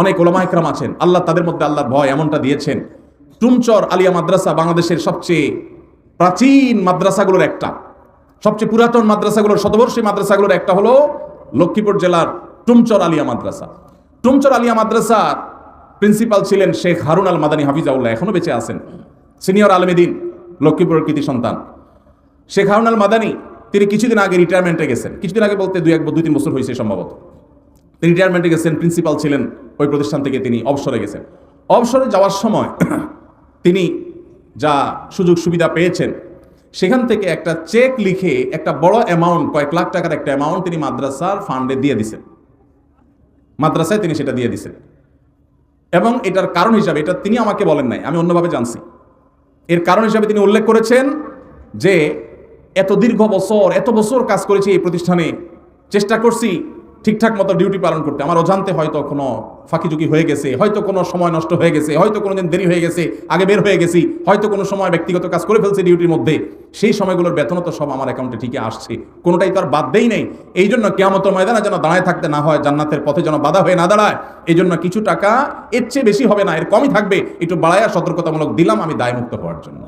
অনেক ওলামা একরাম আছেন, আল্লাহ তাদের মধ্যে আল্লাহর ভয় এমনটা দিয়েছেন। টুমচর আলিয়া মাদ্রাসা বাংলাদেশের সবচেয়ে প্রাচীন মাদ্রাসাগুলোর একটা, সবচেয়ে পুরাতন মাদ্রাসাগুলোর, শতবর্ষী মাদ্রাসাগুলোর একটা হলো লক্ষ্মীপুর জেলার টুমচর আলিয়া মাদ্রাসা। টুমচর আলিয়া মাদ্রাসার প্রিন্সিপাল ছিলেন শেখ হারুন আল মাদানী হাফিজাউল্লাহ, এখনো বেঁচে আছেন, সিনিয়র আলেমে-দ্বীন, লক্ষ্মীপুরের কৃতি সন্তান। শেখ হারুন আল মাদানী তিনি কিছুদিন আগে রিটায়ারমেন্টে গেছেন, কিছুদিন আগে বলতে 2-3 বছর হয়েছে সম্ভবত। তিনি রিটায়ারমেন্টে গেছেন, প্রিন্সিপাল ছিলেন ওই প্রতিষ্ঠান থেকে, তিনি অবসরে গেছেন। অবসরে যাওয়ার সময় তিনি যা সুযোগ সুবিধা পেয়েছেন সেখান থেকে একটা চেক লিখে একটা বড় অ্যামাউন্ট, কয়েক লাখ টাকার একটা অ্যামাউন্ট তিনি মাদ্রাসার ফান্ডে দিয়ে দিছেন, মাদ্রাসায় তিনি সেটা দিয়ে দিছেন। এবং এটার কারণ হিসাবে, এটা তিনি আমাকে বলেন নাই, আমি অন্যভাবে জানছি, এর কারণ হিসাবে তিনি উল্লেখ করেছেন যে এত দীর্ঘ বছর, এত বছর কাজ করেছি এই প্রতিষ্ঠানে, চেষ্টা করছি ঠিকঠাক মতো ডিউটি পালন করতে, আমার অজান্তে হয়তো কোনো ফাঁকিঝুঁকি হয়ে গেছে, হয়তো কোনো সময় নষ্ট হয়ে গেছে, হয়তো কোনো দিন দেরি হয়ে গেছে, আগে বের হয়ে গেছি, হয়তো কোনো সময় ব্যক্তিগত কাজ করে ফেলছে ডিউটির মধ্যে, সেই সময়গুলোর বেতনও তো সব আমার অ্যাকাউন্টে ঠিকই আসছে, কোনোটাই তো আর বাদ দেই নেই। এই জন্য কিয়ামতের ময়দানে যেন দাঁড়ায় থাকতে না হয়, জান্নাতের পথে যেন বাধা হয়ে না দাঁড়ায়, এই জন্য কিছু টাকা এর চেয়ে বেশি হবে না, এর কমই থাকবে, একটু বাড়ায়া সতর্কতামূলক দিলাম আমি দায়মুক্ত হওয়ার জন্য।